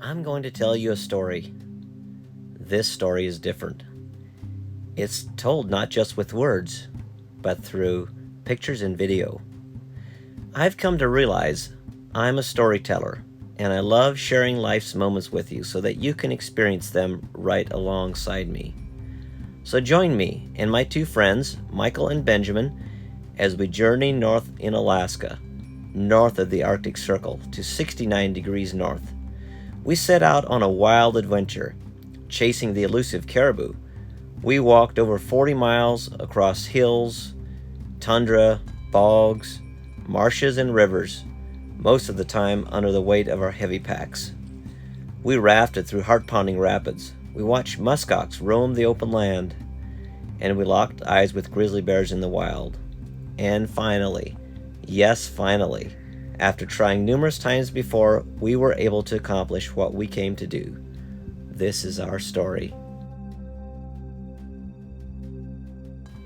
I'm going to tell you a story. This story is different. It's told not just with words, but through pictures and video. I've come to realize I'm a storyteller, and I love sharing life's moments with you so that you can experience them right alongside me. So join me and my two friends, Michael and Benjamin, as we journey north in Alaska, north of the Arctic Circle to 69 degrees north. We set out on a wild adventure, chasing the elusive caribou. We walked over 40 miles across hills, tundra, bogs, marshes, and rivers, most of the time under the weight of our heavy packs. We rafted through heart-pounding rapids. We watched muskox roam the open land, and we locked eyes with grizzly bears in the wild. And finally, yes, finally, after trying numerous times before, we were able to accomplish what we came to do. This is our story.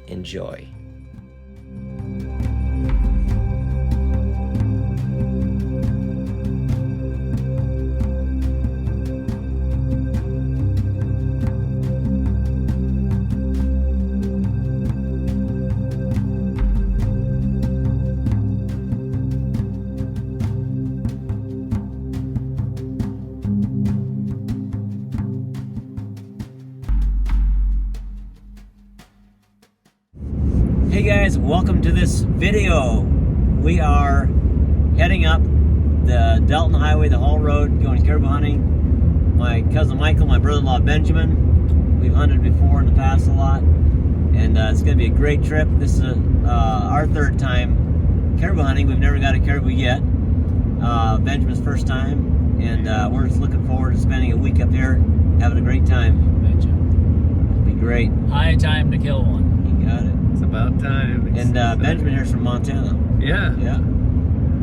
Enjoy. Hey guys, welcome to this video. We are heading up the Delton Highway, the Haul Road, going caribou hunting. My cousin Michael, my brother-in-law Benjamin. We've hunted before in the past a lot, and it's going to be a great trip. This is our third time caribou hunting. We've never got a caribou yet. Benjamin's first time, and we're just looking forward to spending a week up here, having a great time. It'll be great. High time to kill one. You got it. It's about time. And Benjamin here's from Montana. Yeah. Yeah.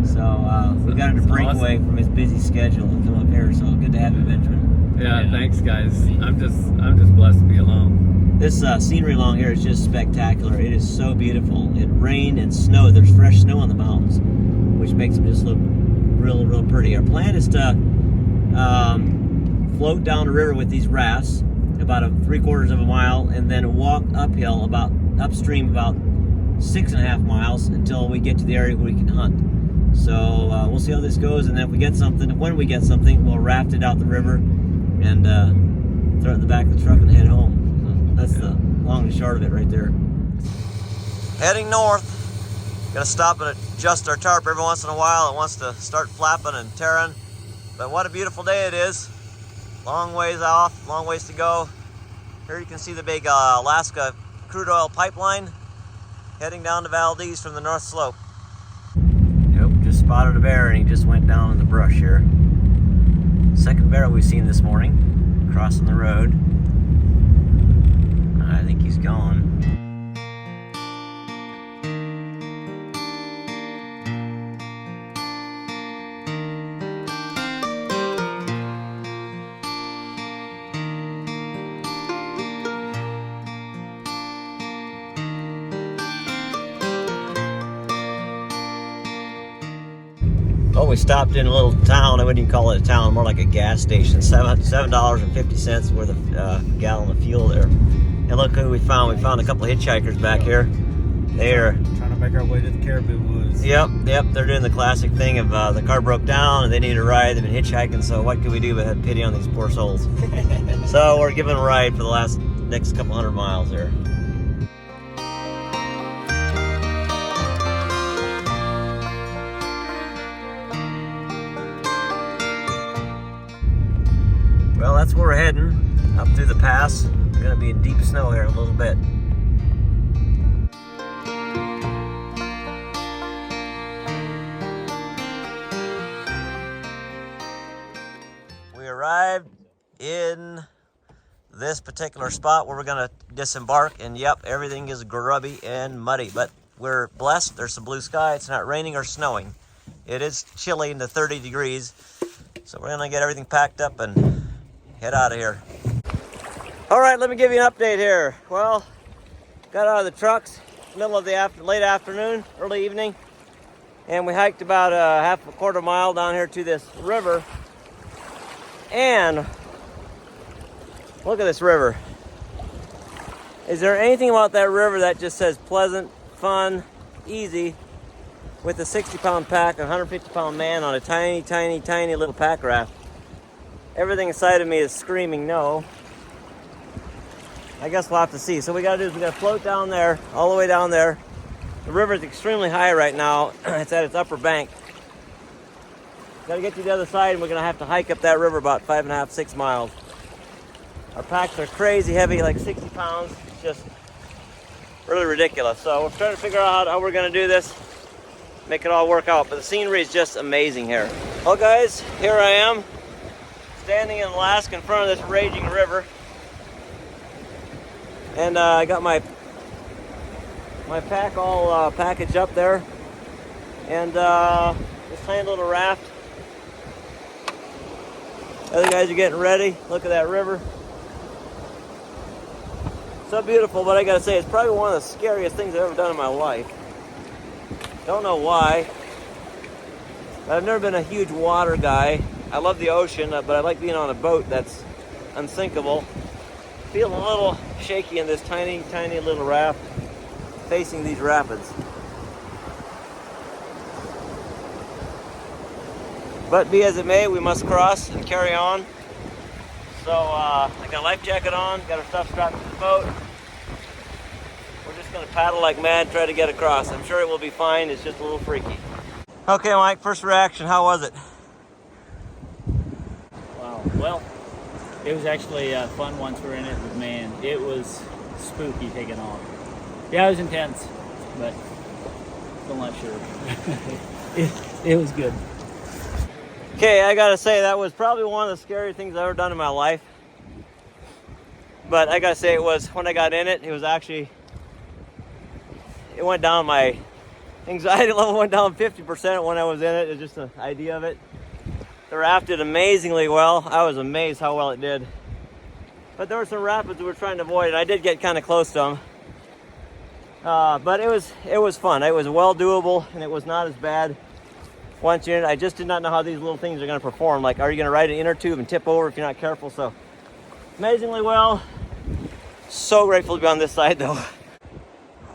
So we got him to break away from his busy schedule and come up here. So good to have you, Benjamin. Yeah, thanks guys. I'm just blessed to be along. This scenery along here is just spectacular. It is so beautiful. It rained and snowed. There's fresh snow on the mountains, which makes them just look real pretty. Our plan is to float down the river with these rafts about 3/4 of a mile, and then walk uphill upstream about 6.5 miles until we get to the area where we can hunt. So we'll see how this goes, and then if we get something, when we get something, we'll raft it out the river and throw it in the back of the truck and head home. So that's the long and short of it right there. Heading north. Gonna stop and adjust our tarp every once in a while. It wants to start flapping and tearing, but what a beautiful day it is. Long ways off, long ways to go. Here you can see the big Alaska crude oil pipeline heading down to Valdez from the North Slope. Yep, just spotted a bear and he just went down in the brush here. Second bear we've seen this morning, crossing the road. I think he's gone. Oh, we stopped in a little town. I wouldn't even call it a town, more like a gas station. $7.50 worth of gallon of fuel there. And look who we found. We found a couple of hitchhikers back here. They're trying to make our way to the Caribou woods. Yep. They're doing the classic thing of the car broke down and they need a ride. They've been hitchhiking, so what could we do but have pity on these poor souls? So we're giving them a ride for the next couple hundred miles there. Well, that's where we're heading, up through the pass. We're going to be in deep snow here in a little bit. We arrived in this particular spot where we're going to disembark, and yep, everything is grubby and muddy, but we're blessed. There's some blue sky. It's not raining or snowing. It is chilly in the 30 degrees, so we're going to get everything packed up and head out of here. All right, let me give you an update here. Well, got out of the trucks middle of the late afternoon, early evening, and we hiked about a quarter mile down here to this river. And look at this river. Is there anything about that river that just says pleasant, fun, easy, with a 60-pound pack, a 150-pound man on a tiny, tiny, tiny little pack raft? Everything inside of me is screaming no. I guess we'll have to see. So what we gotta do is we gotta float down there, all the way down there. The river is extremely high right now. It's at its upper bank. Gotta get to the other side, and we're gonna have to hike up that river about 5.5, 6 miles. Our packs are crazy heavy, like 60 pounds. It's just really ridiculous. So we're trying to figure out how we're gonna do this, make it all work out. But the scenery is just amazing here. Well guys, here I am, standing in Alaska in front of this raging river. And I got my pack all packaged up there. And this tiny little raft. Other guys are getting ready. Look at that river. So beautiful, but I gotta say, it's probably one of the scariest things I've ever done in my life. Don't know why. I've never been a huge water guy. I love the ocean, but I like being on a boat that's unsinkable. Feel a little shaky in this tiny, tiny little raft facing these rapids. But be as it may, we must cross and carry on. So I got a life jacket on, got our stuff strapped to the boat. We're just gonna paddle like mad, try to get across. I'm sure it will be fine, it's just a little freaky. Okay, Mike, first reaction, how was it? Wow, well, it was actually fun once we were in it, but man, it was spooky taking off. Yeah, it was intense, but still not sure. it was good. Okay, I gotta say, that was probably one of the scariest things I've ever done in my life. But I gotta say, it was, when I got in it, it was actually, it went down, my anxiety level went down 50% when I was in it. It's just the idea of it. The raft did amazingly well. I was amazed how well it did. But there were some rapids we were trying to avoid, and I did get kind of close to them. But it was fun. It was well doable, and it was not as bad. Once you're in it, I just did not know how these little things are going to perform. Like, are you going to ride an inner tube and tip over if you're not careful? So, amazingly well. So grateful to be on this side, though.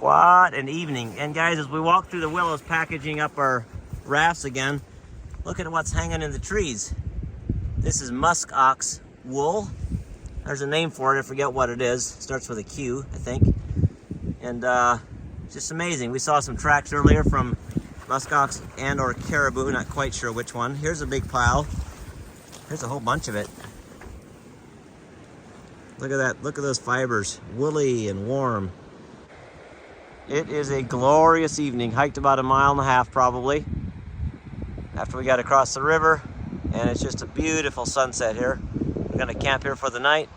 What an evening. And guys, as we walk through the willows packaging up our rafts again, look at what's hanging in the trees. This is musk ox wool. There's a name for it, I forget what it is. It starts with a Q, I think. And just amazing. We saw some tracks earlier from muskox and or caribou, not quite sure which one. Here's a big pile. Here's a whole bunch of it. Look at that, look at those fibers, woolly and warm. It is a glorious evening. Hiked about 1.5 miles probably after we got across the river, and it's just a beautiful sunset here. We're gonna camp here for the night.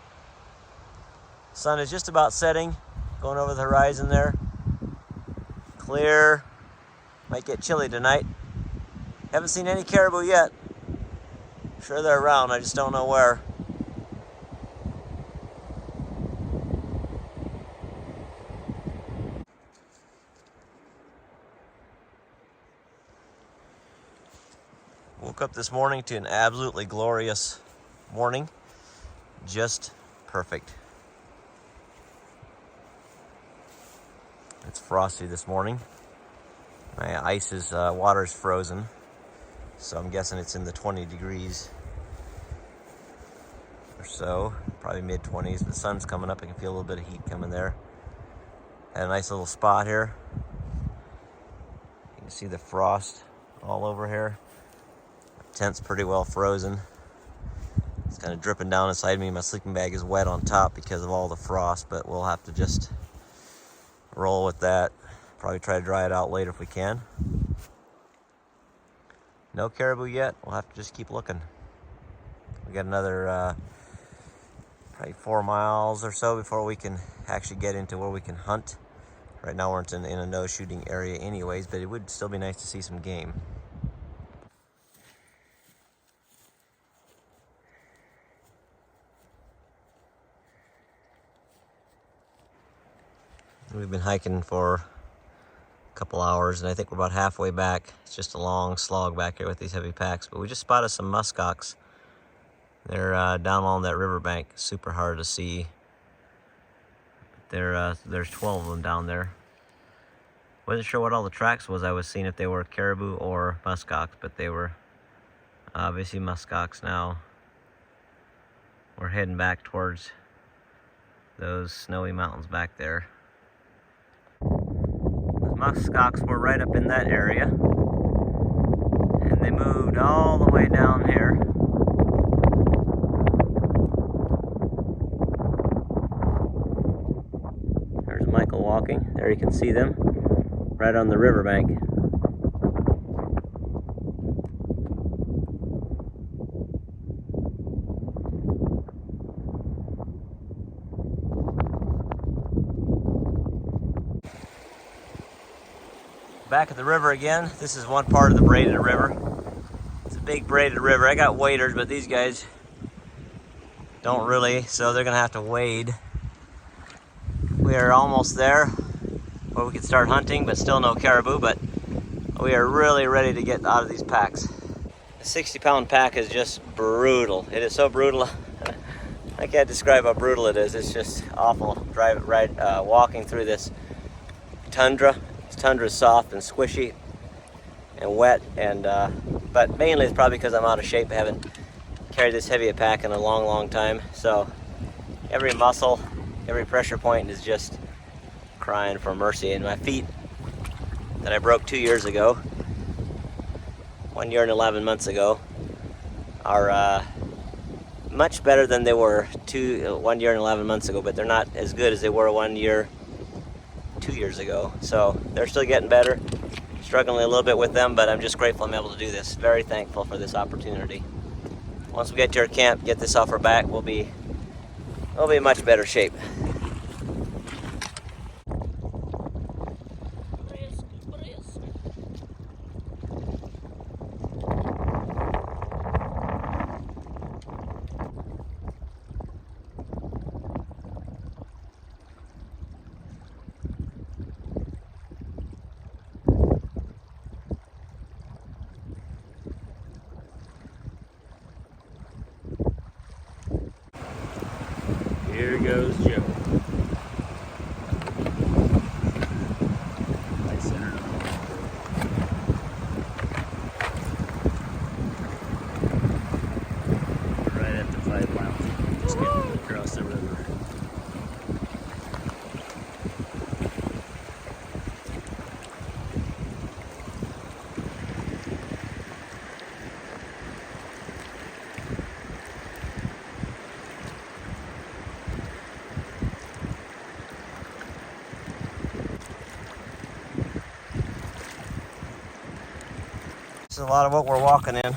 Sun is just about setting, going over the horizon there. Clear. Might get chilly tonight. Haven't seen any caribou yet. I'm sure they're around, I just don't know where. Woke up this morning to an absolutely glorious morning. Just perfect. It's frosty this morning. My water is frozen, so I'm guessing it's in the 20 degrees or so, probably mid-20s. The sun's coming up, I can feel a little bit of heat coming there. Had a nice little spot here. You can see the frost all over here. The tent's pretty well frozen. It's kind of dripping down inside me. My sleeping bag is wet on top because of all the frost, but we'll have to just roll with that. Probably try to dry it out later if we can. No caribou yet. We'll have to just keep looking. We got another probably 4 miles or so before we can actually get into where we can hunt. Right now we're in a no shooting area anyways, but it would still be nice to see some game. We've been hiking for a couple hours, and I think we're about halfway back. It's just a long slog back here with these heavy packs, but we just spotted some muskox. They're down along that riverbank, super hard to see. There's 12 of them down there. Wasn't sure what all the tracks was I was seeing, if they were caribou or muskox, but they were obviously muskox now. We're heading back towards those snowy mountains back there. The muskox were right up in that area, and they moved all the way down here. There's Michael walking. There you can see them, right on the riverbank. Back at the river again. This is one part of the braided river. It's a big braided river. I got waders, but these guys don't really, so they're gonna have to wade. We are almost there where we can start hunting, but still no caribou, but we are really ready to get out of these packs. The 60-pound pack is just brutal. It is so brutal. I can't describe how brutal it is. It's just awful. Walking through this tundra. Tundra is soft and squishy and wet, and but mainly it's probably because I'm out of shape. I haven't carried this heavy a pack in a long time, so every muscle, every pressure point is just crying for mercy. And my feet that I broke 2 years ago, 1 year and 11 months ago, are much better than they were 1 year and 11 months ago, but they're not as good as they were 1 year 2 years ago. So they're still getting better. Struggling a little bit with them, but I'm just grateful I'm able to do this. Very thankful for this opportunity. Once we get to our camp, get this off our back, we'll be in much better shape. Here goes Joe. Right center. Right at the 5 mile. Just getting across the river. This is a lot of what we're walking in.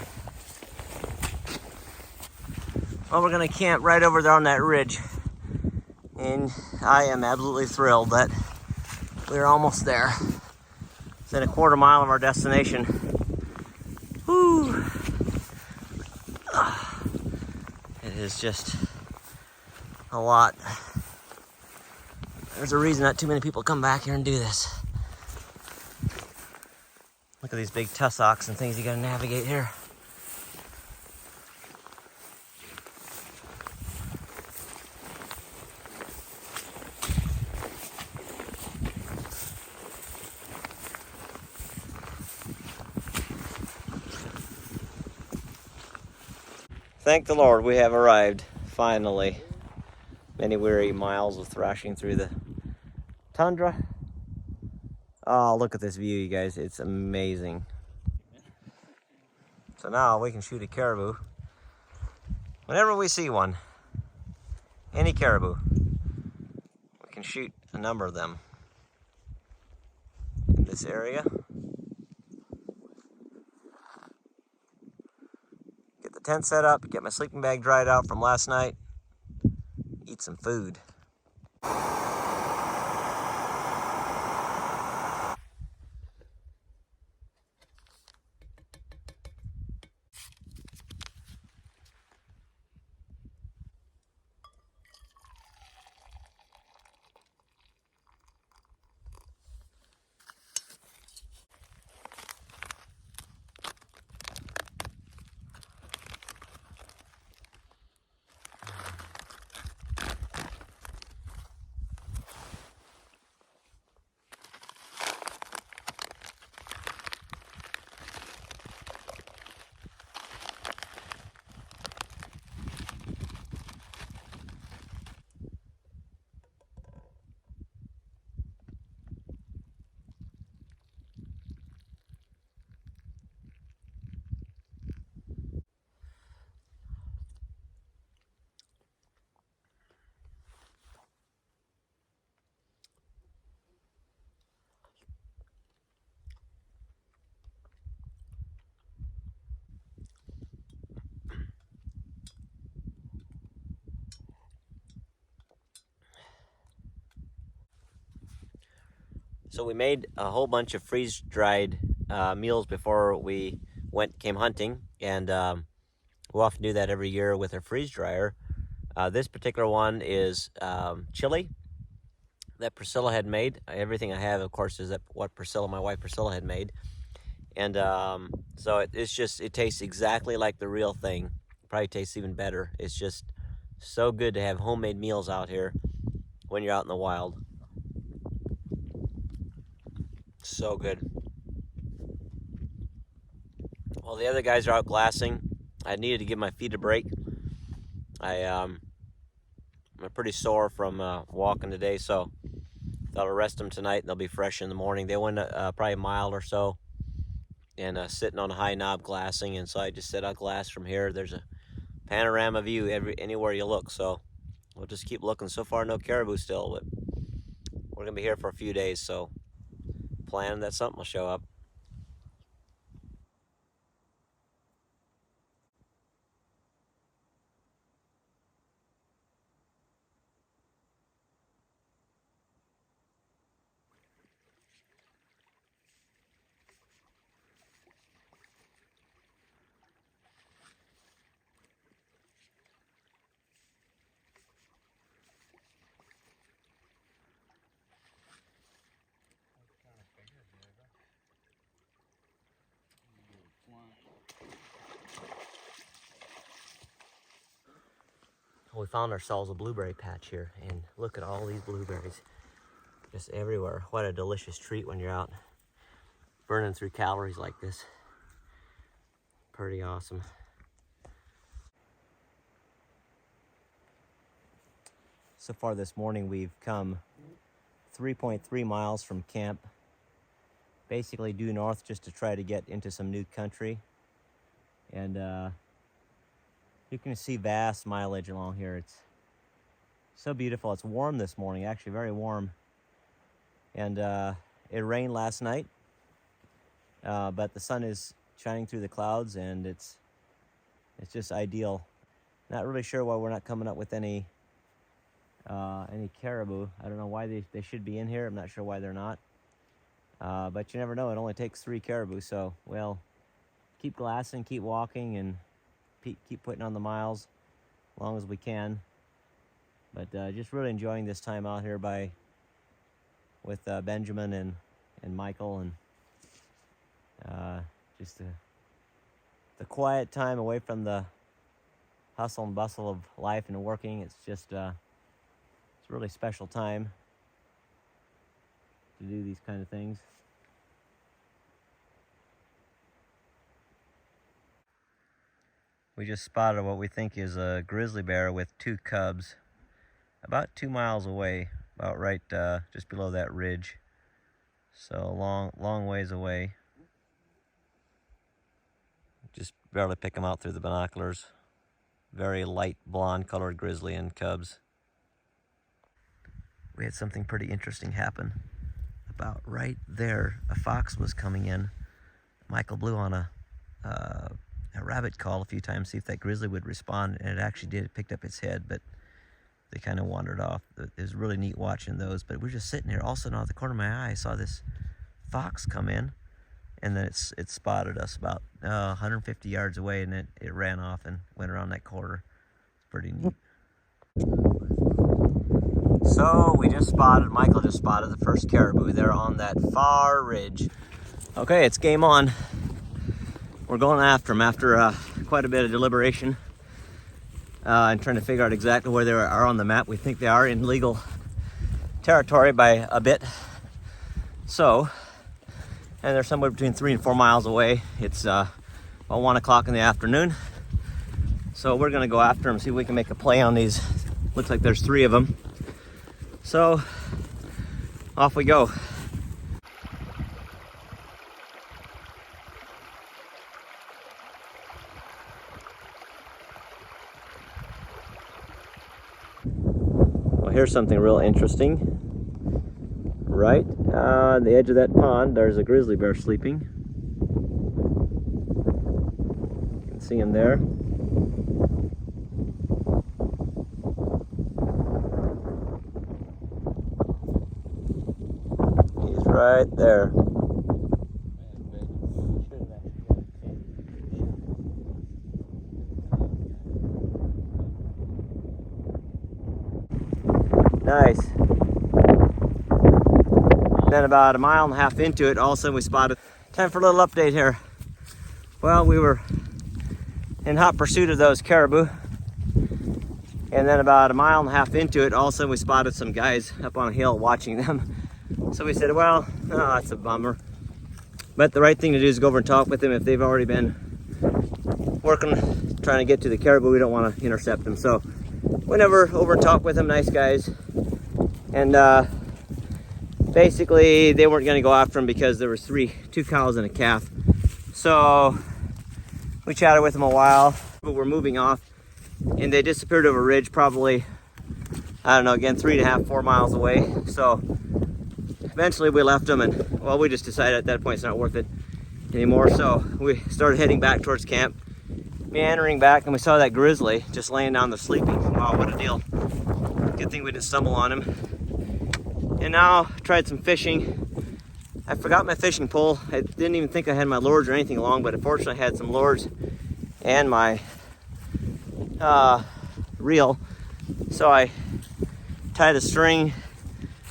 Well, we're gonna camp right over there on that ridge, and I am absolutely thrilled that we're almost there. Within a quarter mile of our destination. Whew. It is just a lot. There's a reason not too many people come back here and do this. Look at these big tussocks and things you gotta navigate here. Thank the Lord, we have arrived, finally. Many weary miles of thrashing through the tundra. Oh, look at this view, you guys. It's amazing. So now we can shoot a caribou whenever we see one. Any caribou. We can shoot a number of them in this area. Get the tent set up, get my sleeping bag dried out from last night, eat some food. So we made a whole bunch of freeze-dried meals before we came hunting, and we often do that every year with our freeze dryer. This particular one is chili that Priscilla had made. Everything I have, of course, is what my wife Priscilla had made, and so it tastes exactly like the real thing. Probably tastes even better. It's just so good to have homemade meals out here when you're out in the wild. So good. Well, the other guys are out glassing. I needed to give my feet a break. I'm pretty sore from walking today, so thought I'll rest them tonight and they'll be fresh in the morning. They went probably a mile or so and sitting on a high knob glassing, and so I just said I'll glass from here. There's a panorama view anywhere you look, so we'll just keep looking. So far, no caribou still, but we're gonna be here for a few days, so plan that something will show up. We found ourselves a blueberry patch here, and look at all these blueberries just everywhere. What a delicious treat when you're out burning through calories like this. Pretty awesome. So far this morning we've come 3.3 miles from camp, basically due north just to try to get into some new country, and you can see vast mileage along here. It's so beautiful. It's warm this morning, actually very warm, and it rained last night, but the sun is shining through the clouds, and it's just ideal. Not really sure why we're not coming up with any caribou. I don't know why they should be in here. I'm not sure why they're not, but you never know. It only takes 3 caribou, so we'll keep glassing, keep walking, and keep putting on the miles as long as we can. But just really enjoying this time out here with Benjamin and Michael, and just the quiet time away from the hustle and bustle of life and working. It's just it's a really special time to do these kind of things. We just spotted what we think is a grizzly bear with 2 cubs about 2 miles away, about right just below that ridge. So long ways away. Just barely pick them out through the binoculars. Very light blonde colored grizzly and cubs. We had something pretty interesting happen. About right there, a fox was coming in. Michael blew on a rabbit call a few times, see if that grizzly would respond, and it actually did. It picked up its head, but they kind of wandered off. It was really neat watching those, but we were just sitting here. All of a sudden, out of the corner of my eye, I saw this fox come in, and then it spotted us about 150 yards away, and it ran off and went around that corner. It's pretty neat. So Michael just spotted the first caribou. They're on that far ridge. Okay, it's game on. We're going after them after quite a bit of deliberation and trying to figure out exactly where they are on the map. We think they are in legal territory by a bit. So, and they're somewhere between 3 and 4 miles away. It's about 1 o'clock in the afternoon. So we're gonna go after them, see if we can make a play on these. Looks like there's 3 of them. So, off we go. Well, here's something real interesting. Right on the edge of that pond, there's a grizzly bear sleeping. You can see him there. He's right there. Nice. Then about a mile and a half into it, all of a sudden we spotted. Time for a little update here. Well, we were in hot pursuit of those caribou. And then about a mile and a half into it, all of a sudden we spotted some guys up on a hill watching them. So we said, well, oh, that's a bummer. But the right thing to do is go over and talk with them. If they've already been working, trying to get to the caribou, we don't want to intercept them. So went over and talked with them, nice guys. And basically they weren't gonna go after them because there was two cows and a calf. So we chatted with them a while, but we're moving off. And they disappeared over a ridge, probably, I don't know, again, 3.5, 4 miles away. So eventually we left them, and well, we just decided at that point it's not worth it anymore. So we started heading back towards camp, meandering back, and we saw that grizzly just laying down there sleeping. Wow, what a deal. Good thing we didn't stumble on him. And now tried some fishing. I forgot my fishing pole. I didn't even think I had my lures or anything along, but unfortunately I had some lures and my reel. So I tied a string,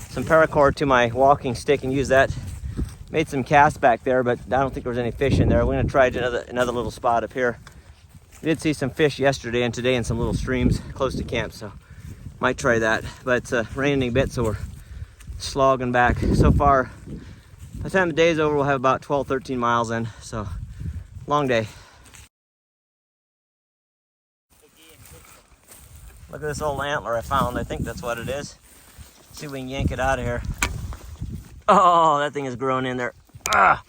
some paracord to my walking stick and used that. Made some casts back there, but I don't think there was any fish in there. We're gonna try another little spot up here. We did see some fish yesterday and today in some little streams close to camp, so might try that. But it's raining a bit, so we're slogging back. So far, by the time the day's over, we'll have about 12, 13 miles in, so long day. Look at this old antler I found. I think that's what it is. See if we can yank it out of here. Oh, that thing is growing in there. Ah!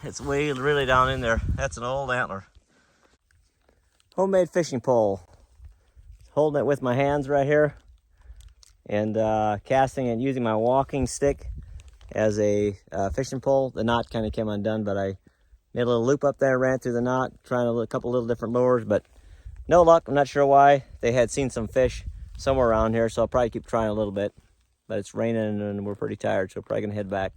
It's really down in there. That's an old antler. Homemade fishing pole. Holding it with my hands right here. And casting and using my walking stick as a fishing pole. The knot kind of came undone, but I made a little loop up there, ran through the knot, trying a couple little different lures, but no luck. I'm not sure why. They had seen some fish somewhere around here, so I'll probably keep trying a little bit. But it's raining and we're pretty tired, so we're probably gonna head back.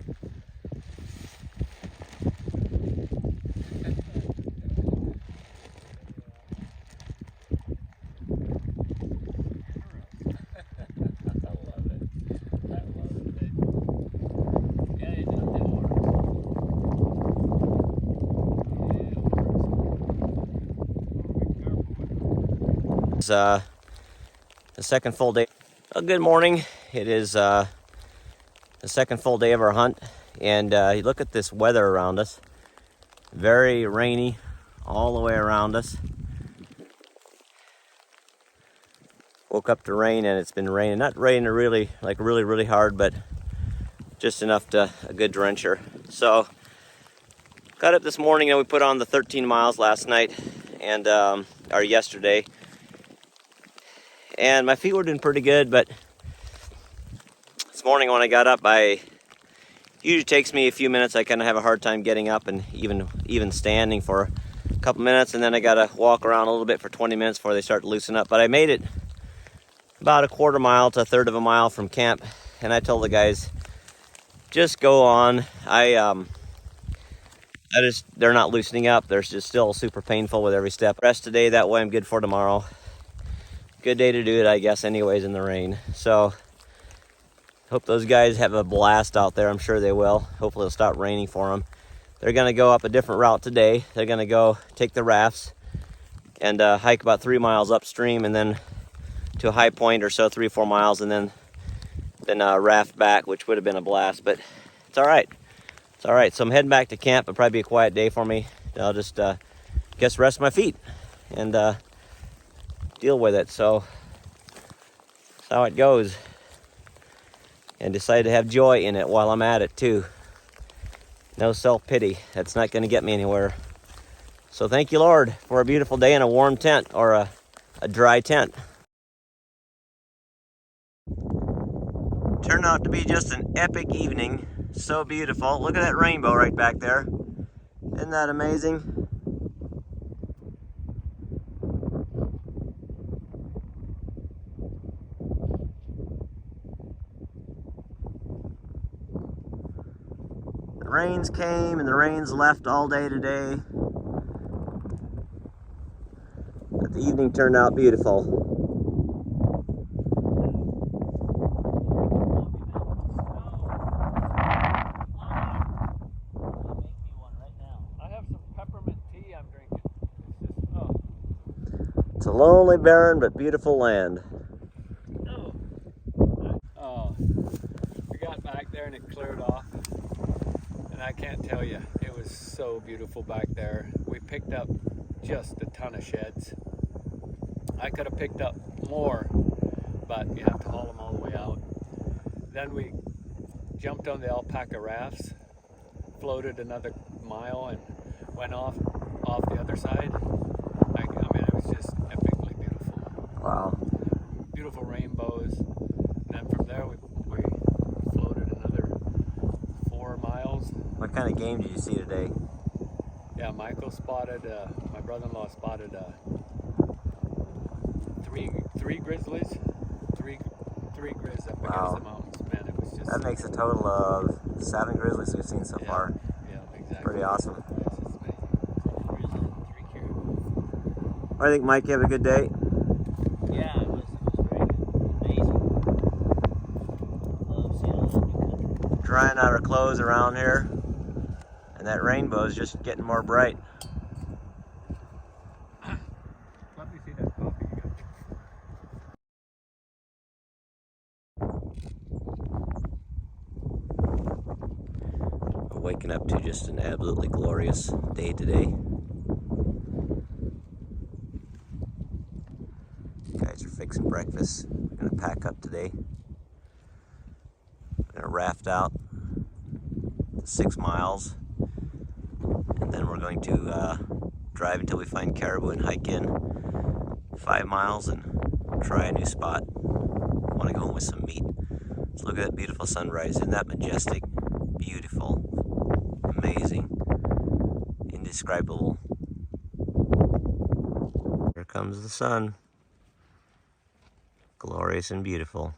The second full day. Well, good morning. It is the second full day of our hunt, and you look at this weather around us. Very rainy all the way around us. Woke up to rain, and it's been raining. Not raining really hard, but just enough to a good drencher. So got up this morning and we put on the 13 miles last night and or yesterday. And my feet were doing pretty good, but this morning when I got up, usually takes me a few minutes. I kind of have a hard time getting up and even standing for a couple minutes, and then I gotta walk around a little bit for 20 minutes before they start to loosen up. But I made it about a quarter mile to a third of a mile from camp, and I told the guys, just go on. They're not loosening up. They're just still super painful with every step. Rest today, that way I'm good for tomorrow. Good day to do it, I guess, anyways, in the rain. So hope those guys have a blast out there. I'm sure they will. Hopefully it'll stop raining for them. They're gonna go up a different route today. They're gonna go take the rafts and hike about 3 miles upstream and then to a high point or so, 3 or 4 miles, and then raft back, which would have been a blast, but it's all right. It's all right. So I'm heading back to camp. It'll probably be a quiet day for me. I'll just rest my feet and deal with it. So that's how it goes. And decide to have joy in it while I'm at it too. No self-pity. That's not going to get me anywhere. So thank you, Lord, for a beautiful day and a warm tent, or a dry tent. Turned out to be just an epic evening. So beautiful. Look at that rainbow right back there. Isn't that amazing? rains came and the rains left all day today. But the evening turned out beautiful. It's a lonely, barren, but beautiful land. Oh, we got back there and it cleared off. And I can't tell you, it was so beautiful back there. We picked up just a ton of sheds. I could have picked up more, but you have to haul them all the way out. Then we jumped on the alpaca rafts, floated another mile and went off the other side. I mean, it was just epically beautiful. Wow. Beautiful rainbows. And then from there we floated another 4 miles. What kind of game did you see today? Yeah, Michael spotted, my brother-in-law spotted three grizzlies. Three grizz up against the mountains. Man, it was just... That makes a total of 7 grizzlies we've seen so far. Yeah, exactly. Pretty awesome. Yes, it's amazing. 3 caribou. I think, Mike, you have a good day. Yeah, it was very good. Amazing. Love seeing all that new country. Drying out our clothes around here, and that rainbow is just getting more bright. Let me see that coffee you got. We're waking up to just an absolutely glorious day today. Guys are fixing breakfast. We're gonna pack up today. We're gonna raft out 6 miles, and then we're going to drive until we find Caribou and hike in 5 miles and try a new spot. Want to go home with some meat. Let's look at that beautiful sunrise. Isn't that majestic? Beautiful, amazing, indescribable. Here comes the sun. Glorious and beautiful.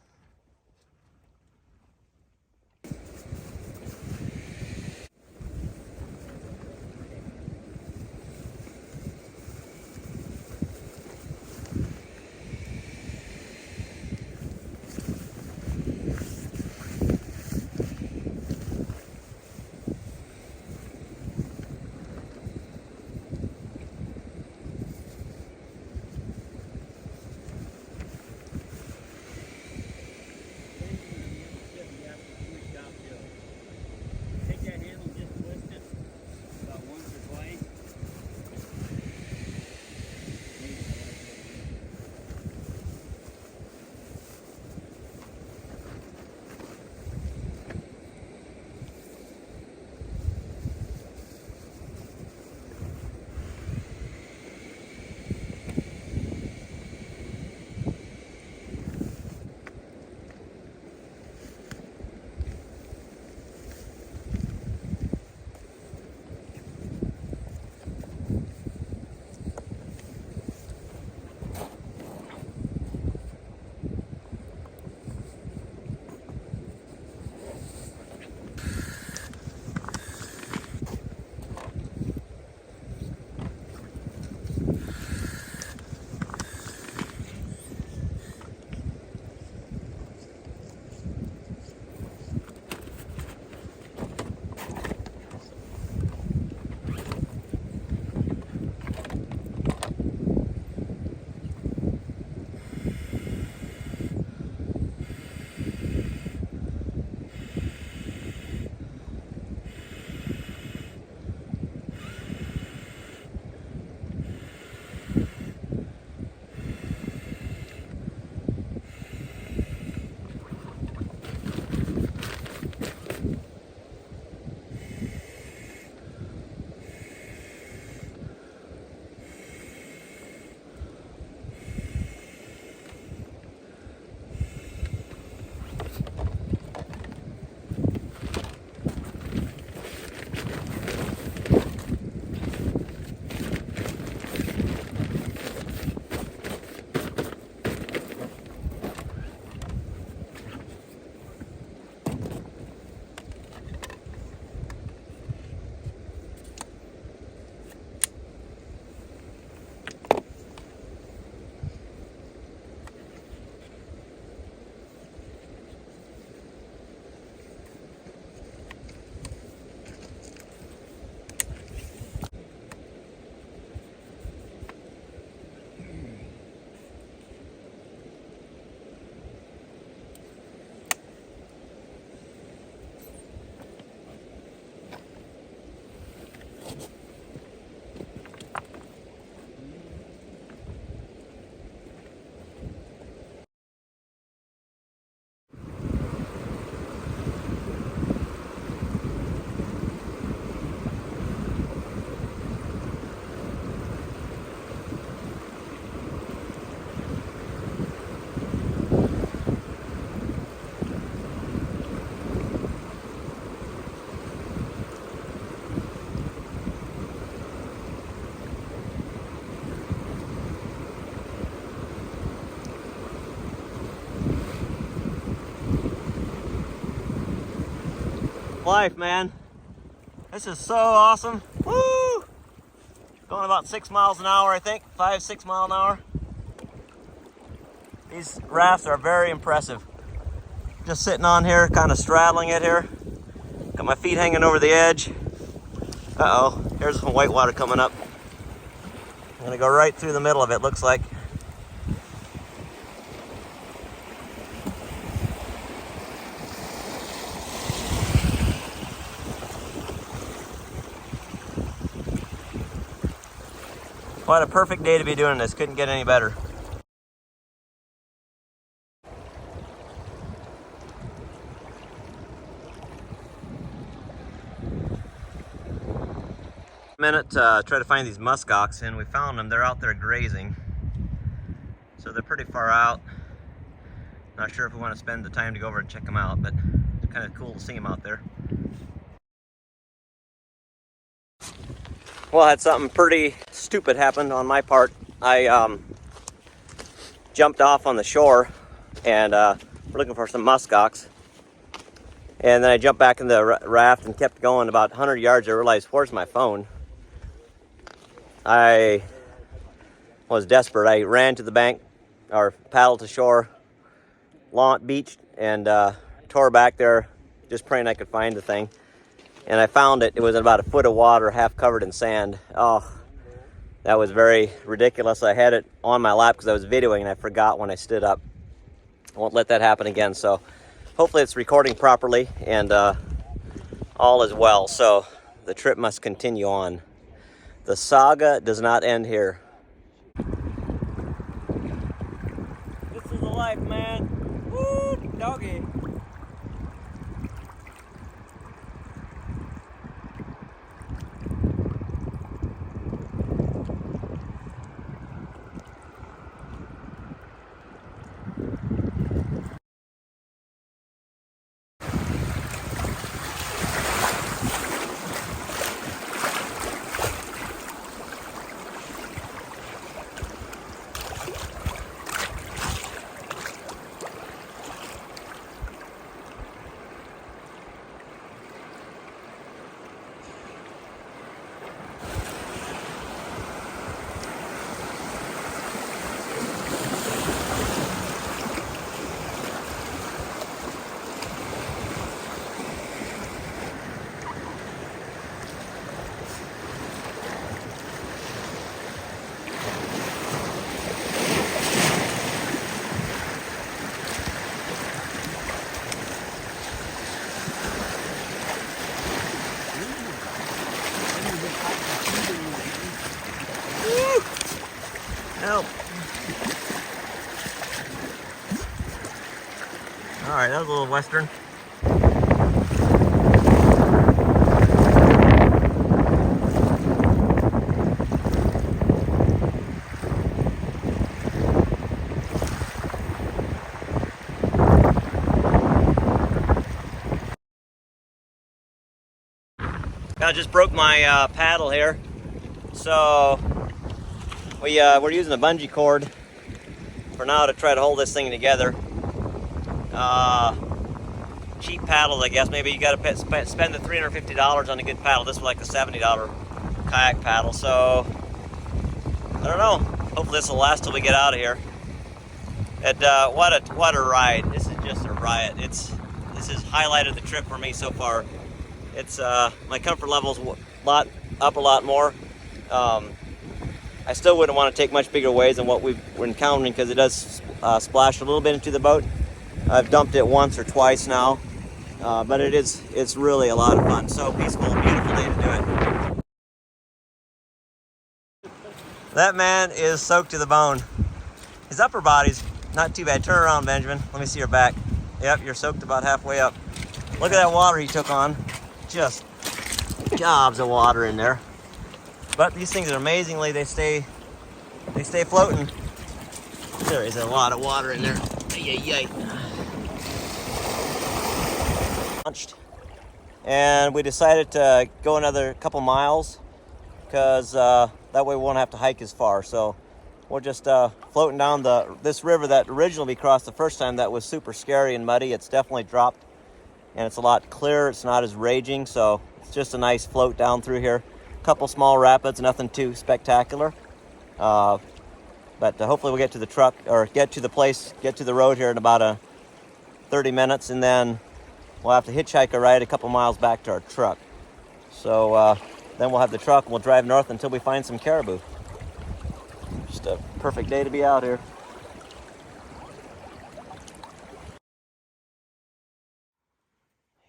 life, man. This is so awesome. Woo! Going about 6 miles an hour, I think. 5-6 miles an hour. These rafts are very impressive. Just sitting on here, kind of straddling it here. Got my feet hanging over the edge. Uh-oh, here's some whitewater coming up. I'm gonna go right through the middle of it, looks like. What a perfect day to be doing this. Couldn't get any better. Minute to try to find these musk oxen. We found them. They're out there grazing. So they're pretty far out. Not sure if we want to spend the time to go over and check them out, but it's kind of cool to see them out there. Well, I had something pretty stupid happen on my part. I jumped off on the shore and we're looking for some muskox. And then I jumped back in the raft and kept going. About 100 yards, I realized, where's my phone? I was desperate. I ran to the bank, or paddled to shore, beached, and tore back there, just praying I could find the thing. And I found it. It was about a foot of water, half covered in sand. Oh, that was very ridiculous. I had it on my lap because I was videoing and I forgot when I stood up. I won't let that happen again. So hopefully it's recording properly and all is well. So the trip must continue on. The saga does not end here. This is the life, man. Woo, doggy. Help. All right, that was a little western. I just broke my paddle here, so we're using a bungee cord for now to try to hold this thing together. Cheap paddles, I guess. Maybe you got to spend the $350 on a good paddle. This was like a $70 kayak paddle, so I don't know. Hopefully this will last till we get out of here. What a ride! This is just a riot. This has highlighted the trip for me so far. It's my comfort level's up a lot more. I still wouldn't want to take much bigger waves than what we're encountering because it does splash a little bit into the boat. I've dumped it once or twice now, but it's really a lot of fun. So peaceful, beautiful day to do it. That man is soaked to the bone. His upper body's not too bad. Turn around, Benjamin. Let me see your back. Yep, you're soaked about halfway up. Look at that water he took on. Just gobs of water in there. But these things are amazingly, they stay floating. There is a lot of water in there. Launched. And we decided to go another couple miles because that way we won't have to hike as far. So we're just floating down this river that originally we crossed the first time that was super scary and muddy. It's definitely dropped and it's a lot clearer. It's not as raging, so it's just a nice float down through here. A couple small rapids, nothing too spectacular. But hopefully we'll get to the truck, or get to the road here in about 30 minutes, and then we'll have to hitchhike a ride a couple miles back to our truck. So then we'll have the truck and we'll drive north until we find some caribou. Just a perfect day to be out here.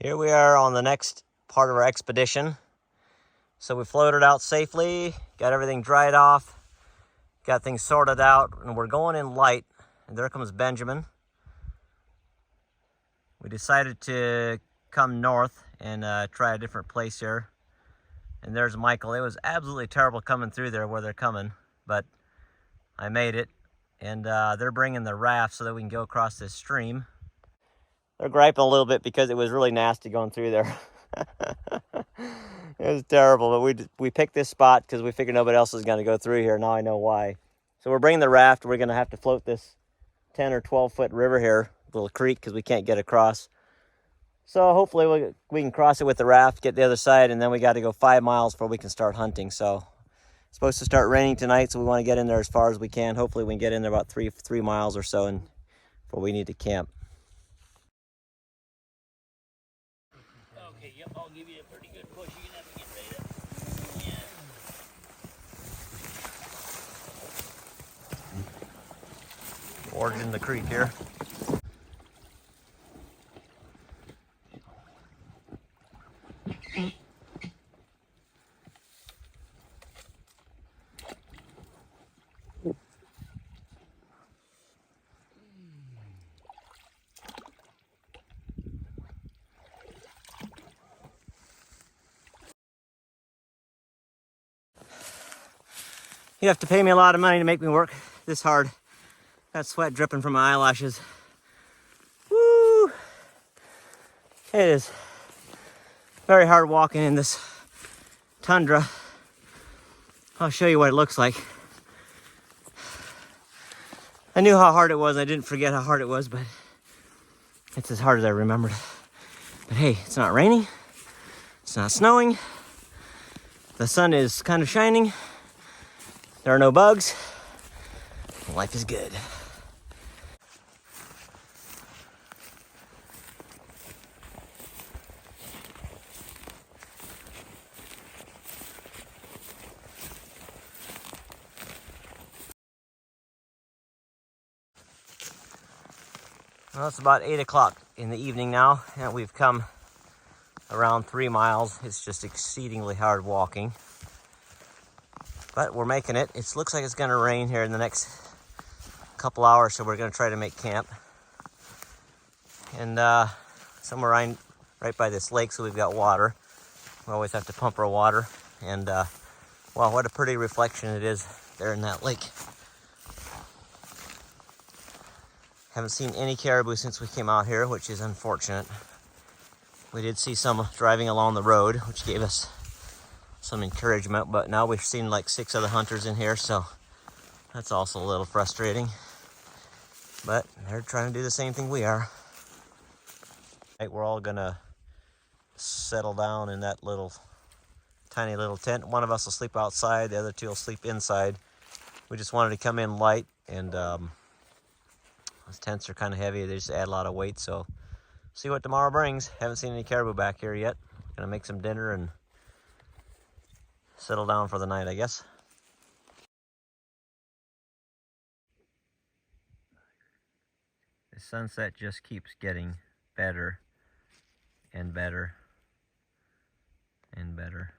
Here we are on the next part of our expedition. So we floated out safely, got everything dried off, got things sorted out, and we're going in light. And there comes Benjamin. We decided to come north and try a different place here. And there's Michael. It was absolutely terrible coming through there where they're coming, but I made it. And they're bringing the raft so that we can go across this stream. They're griping a little bit because it was really nasty going through there. It was terrible, but we picked this spot because we figured nobody else was going to go through here. Now I know why. So we're bringing the raft. We're going to have to float this 10 or 12 foot river here, little creek, because we can't get across. So hopefully we can cross it with the raft, get the other side, and then we got to go 5 miles before we can start hunting. So it's supposed to start raining tonight, so we want to get in there as far as we can. Hopefully we can get in there about three miles or so and before we need to camp. Okay, yep, I'll give you a pretty good push. You can have to get ready to. Yeah. Foraging the creek here. You have to pay me a lot of money to make me work this hard. Got sweat dripping from my eyelashes. Woo! It is very hard walking in this tundra. I'll show you what it looks like. I knew how hard it was. I didn't forget how hard it was, but it's as hard as I remembered. But hey, it's not raining. It's not snowing. The sun is kind of shining. There are no bugs. Life is good. Well, it's about 8 o'clock in the evening now, and we've come around 3 miles. It's just exceedingly hard walking. But we're making it. It looks like it's going to rain here in the next couple hours, so we're going to try to make camp. And somewhere right by this lake, so we've got water. We always have to pump our water. And wow, what a pretty reflection it is there in that lake. Haven't seen any caribou since we came out here, which is unfortunate. We did see some driving along the road, which gave us some encouragement, but now we've seen like 6 other hunters in here, so that's also a little frustrating. But they're trying to do the same thing we are. Right, we're all gonna settle down in that tiny little tent. One of us will sleep outside, the other 2 will sleep inside. We just wanted to come in light, and those tents are kind of heavy. They just add a lot of weight, so see what tomorrow brings. Haven't seen any caribou back here yet. Gonna make some dinner and settle down for the night, I guess. The sunset just keeps getting better and better and better.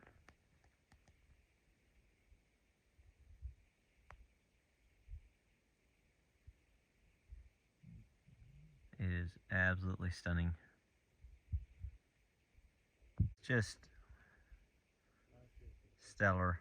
It is absolutely stunning. Just stellar.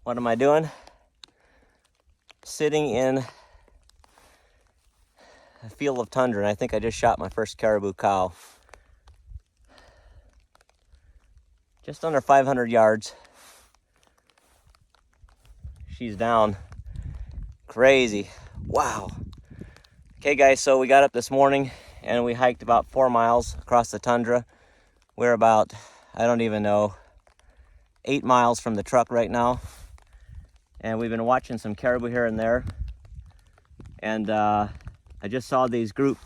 What am I doing? Sitting in a field of tundra, and I think I just shot my first caribou cow. Just under 500 yards. She's down. Crazy. Wow. Okay guys, so we got up this morning and we hiked about 4 miles across the tundra. We're about, I don't even know, 8 miles from the truck right now. And we've been watching some caribou here and there. And I just saw these group,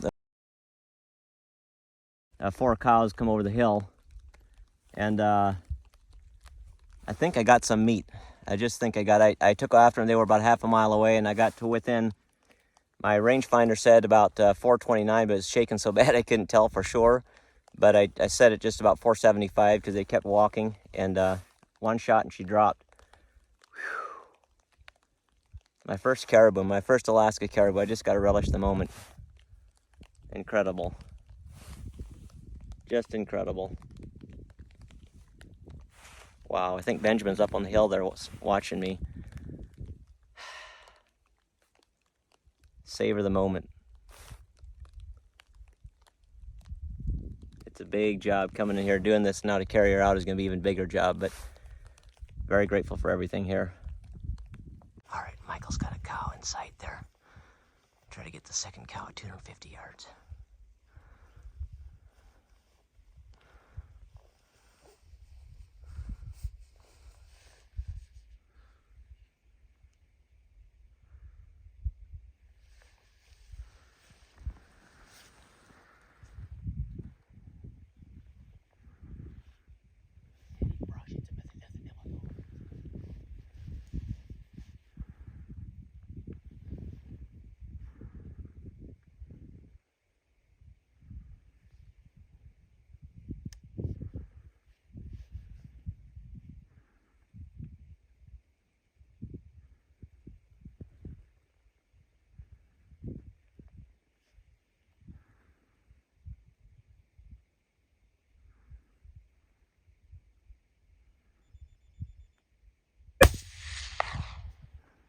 4 cows come over the hill. And I think I got some meat. I just think I took after them. They were about half a mile away, and I got to within, my rangefinder said about 429, but it's shaking so bad I couldn't tell for sure. But I set it just about 475 because they kept walking, and one shot and she dropped. Whew. My first caribou, my first Alaska caribou. I just got to relish the moment. Incredible. Just incredible. Wow, I think Benjamin's up on the hill there watching me. Savor the moment. It's a big job coming in here. Doing this now to carry her out is going to be an even bigger job, but very grateful for everything here. All right, Michael's got a cow in sight there. Try to get the second cow at 250 yards.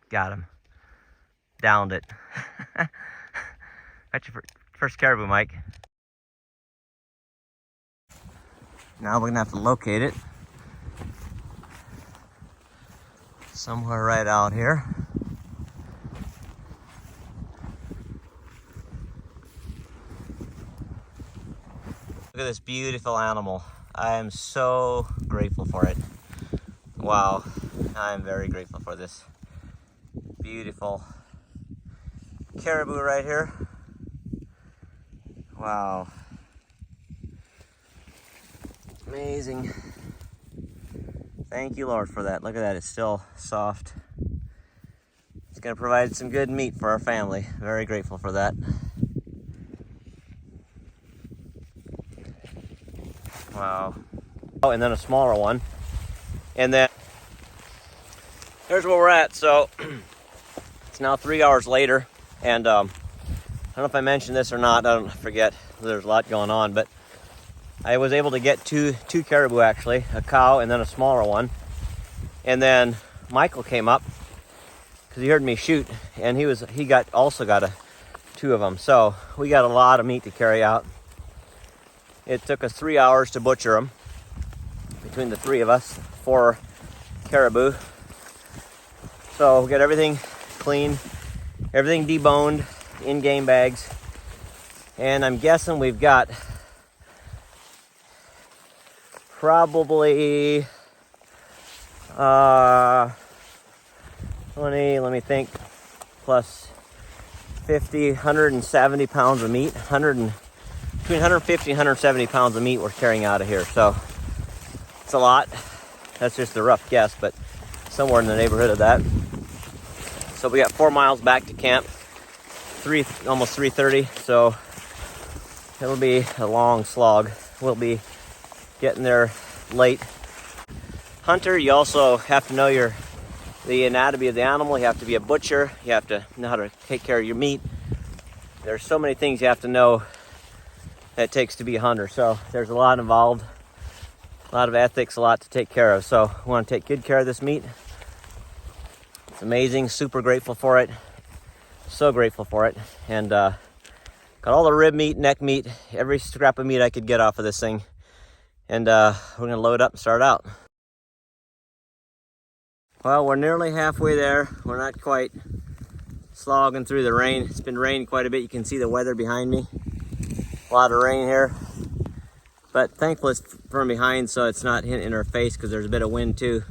Got him. Downed it. That's your first caribou, Mike. Now we're gonna have to locate it. Somewhere right out here. Look at this beautiful animal. I am so grateful for it. Wow, I'm very grateful for this beautiful caribou right here. Wow. Amazing. Thank you, Lord, for that. Look at that, it's still soft. It's gonna provide some good meat for our family. Very grateful for that. Wow. Oh, and then a smaller one. And then here's where we're at. So it's now 3 hours later, and I don't know if I mentioned this or not. I forget. There's a lot going on, but I was able to get two caribou, actually, a cow and then a smaller one. And then Michael came up because he heard me shoot, and he also got two of them. So we got a lot of meat to carry out. It took us 3 hours to butcher them between the three of us, 4 caribou. So we got everything clean, everything deboned in game bags, and I'm guessing we've got probably 20, let me think, plus 50, 170 pounds of meat, between 150 and 170 pounds of meat we're carrying out of here. So it's a lot. That's just a rough guess, but somewhere in the neighborhood of that. So we got 4 miles back to camp, almost 3:30. So it'll be a long slog. We'll be getting there late. Hunter, you also have to know the anatomy of the animal. You have to be a butcher. You have to know how to take care of your meat. There's so many things you have to know that it takes to be a hunter. So there's a lot involved, a lot of ethics, a lot to take care of. So we want to take good care of this meat It's amazing, super grateful for it. So grateful for it. And got all the rib meat, neck meat, every scrap of meat I could get off of this thing. And we're gonna load up and start out. Well, we're nearly halfway there. We're not quite. Slogging through the rain. It's been raining quite a bit. You can see the weather behind me. A lot of rain here. But thankfully it's from behind, so it's not hitting our face because there's a bit of wind too.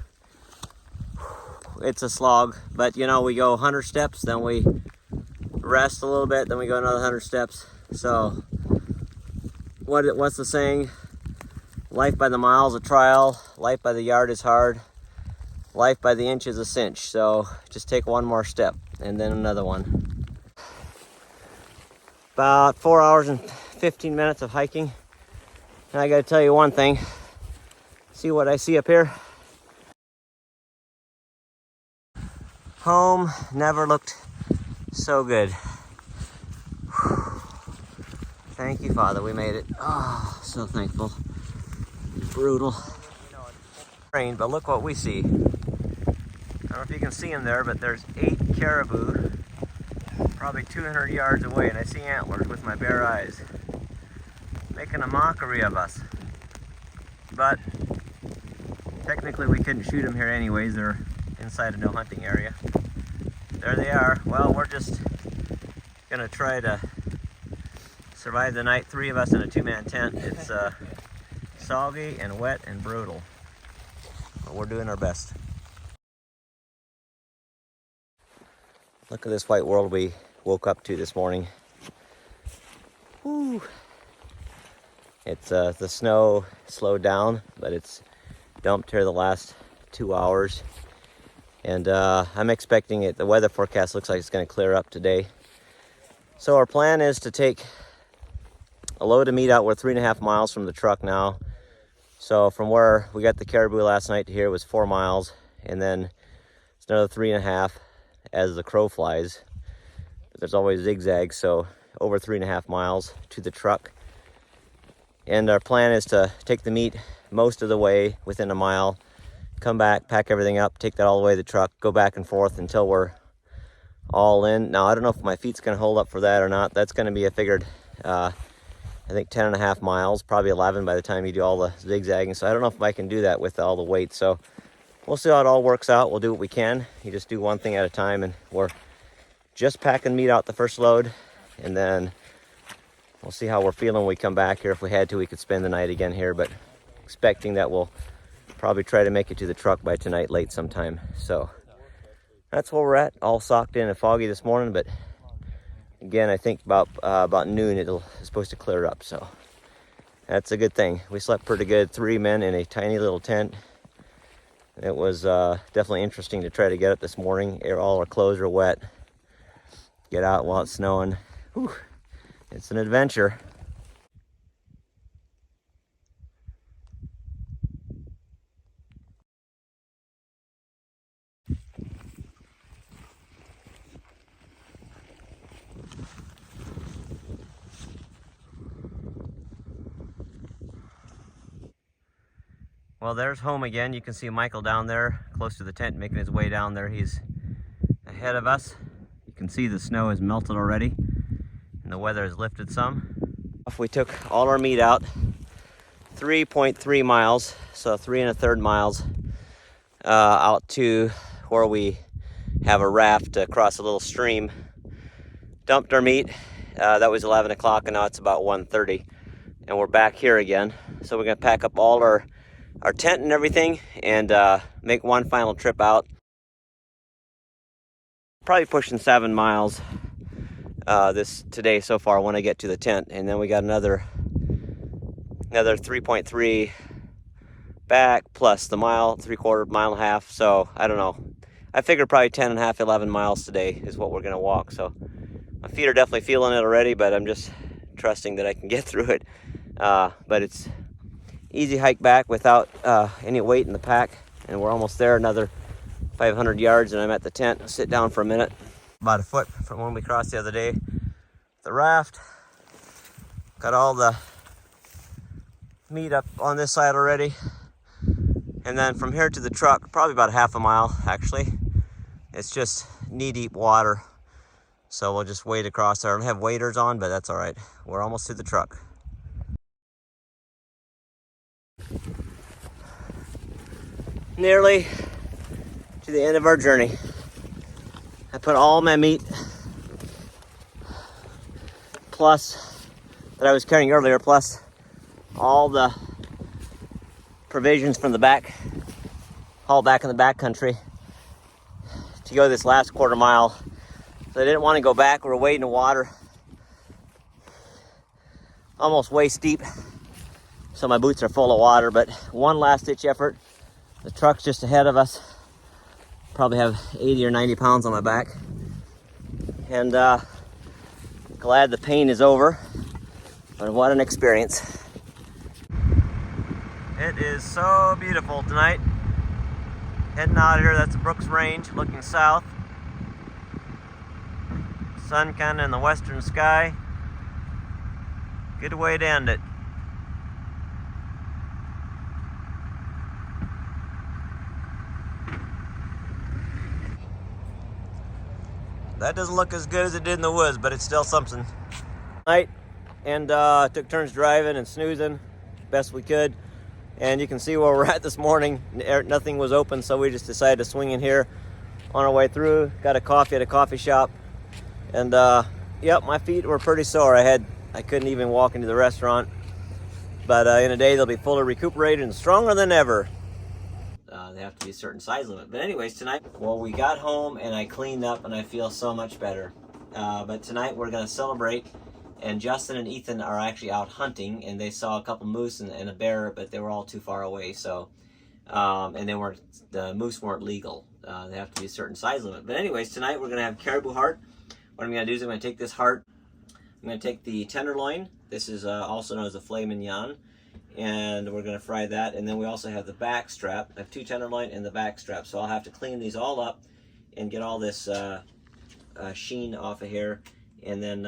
It's a slog, but you know, we go 100 steps, then we rest a little bit, then we go another 100 steps. So what's the saying? Life by the mile is a trial, life by the yard is hard, life by the inch is a cinch. So just take one more step and then another one. About 4 hours and 15 minutes of hiking. And I gotta tell you one thing. See what I see up here? Home never looked so good. Thank you, Father, we made it. Oh, so thankful. Brutal rain, but look what we see. I don't know if you can see them there, but there's 8 caribou, probably 200 yards away, and I see antlers with my bare eyes, making a mockery of us. But technically we couldn't shoot them here anyways, they're inside a no hunting area. There they are. Well, we're just gonna try to survive the night, 3 of us in a 2-man tent. It's soggy and wet and brutal, but we're doing our best. Look at this white world we woke up to this morning. Woo. It's the snow slowed down, but it's dumped here the last 2 hours. And I'm expecting it, the weather forecast looks like it's gonna clear up today. So our plan is to take a load of meat out. We're 3.5 miles from the truck now. So from where we got the caribou last night to here was 4 miles, and then it's another 3.5 as the crow flies. But there's always zigzags, so over 3.5 miles to the truck. And our plan is to take the meat most of the way within a mile, come back, pack everything up, take that all the way to the truck, go back and forth until we're all in. Now, I don't know if my feet's gonna hold up for that or not. That's gonna be, I figured, I think 10.5 miles, probably 11 by the time you do all the zigzagging. So I don't know if I can do that with all the weight. So we'll see how it all works out. We'll do what we can. You just do one thing at a time, and we're just packing meat out the first load, and then we'll see how we're feeling when we come back here. If we had to, we could spend the night again here, but expecting that we'll probably try to make it to the truck by tonight late sometime. So that's where we're at, all socked in and foggy this morning, but again, I think about noon it's supposed to clear up, so that's a good thing. We slept pretty good, 3 men in a tiny little tent. It was definitely interesting to try to get up this morning. All our clothes are wet. Get out while it's snowing. Whew. It's an adventure. Well, there's home again. You can see Michael down there close to the tent making his way down there. He's ahead of us. You can see the snow has melted already and the weather has lifted some. We took all our meat out, 3.3 miles, so 3 1/3 miles out to where we have a raft across a little stream. Dumped our meat. That was 11 o'clock, and now it's about 1:30, and we're back here again. So we're gonna pack up all our tent and everything and make one final trip out. Probably pushing 7 miles today so far when I get to the tent, and then we got another 3.3 back plus the mile, 3/4 mile and a half. So I don't know, I figured probably 10.5, 11 miles today is what we're gonna walk. So my feet are definitely feeling it already, but I'm just trusting that I can get through it. But it's easy hike back without any weight in the pack, and we're almost there, another 500 yards, and I'm at the tent. I'll sit down for a minute. About a foot from when we crossed the other day. The raft, got all the meat up on this side already, and then from here to the truck, probably about 1/2 mile actually. It's just knee-deep water. So we'll just wade across there. I don't have waders on, but that's all right. We're almost to the truck. Nearly to the end of our journey. I put all my meat, plus that I was carrying earlier, plus all the provisions from the back, hauled back in the back country to go this last quarter mile. So I didn't want to go back. We were wading in water, almost waist deep. So my boots are full of water, but one last ditch effort. The truck's just ahead of us. Probably have 80 or 90 pounds on my back. And glad the pain is over, but what an experience. It is so beautiful tonight. Heading out here, that's the Brooks Range, looking south. Sun kind of in the western sky. Good way to end it. That doesn't look as good as it did in the woods, but it's still something. Night, and took turns driving and snoozing best we could. And you can see where we're at this morning. Nothing was open, so we just decided to swing in here on our way through. Got a coffee at a coffee shop. And yep, my feet were pretty sore. I couldn't even walk into the restaurant. But in a day, they'll be fully recuperated and stronger than ever. They have to be a certain size limit. But anyways, tonight, well, we got home and I cleaned up and I feel so much better. But tonight we're gonna celebrate, and Justin and Ethan are actually out hunting, and they saw a couple moose and a bear, but they were all too far away. So, and the moose weren't legal. They have to be a certain size limit. But anyways, tonight we're gonna have caribou heart. What I'm gonna do is I'm gonna take this heart. I'm gonna take the tenderloin. This is also known as a filet mignon. And we're going to fry that. And then we also have the back strap. I have 2 tenderloin and the back strap, so I'll have to clean these all up and get all this sheen off of here. And then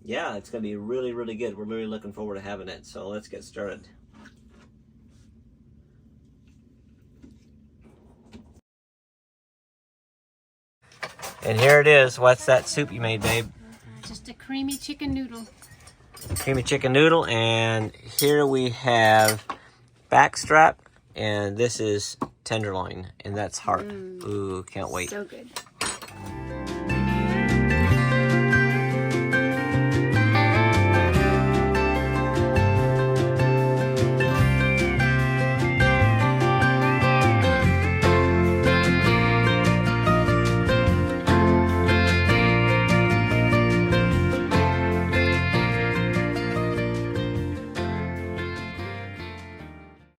yeah, it's going to be really, really good. We're really looking forward to having it, so let's get started. And here it is. What's that soup you made, babe? Just a creamy chicken noodle. Creamy chicken noodle, and here we have backstrap, and this is tenderloin, and that's heart. Ooh, can't wait. So good.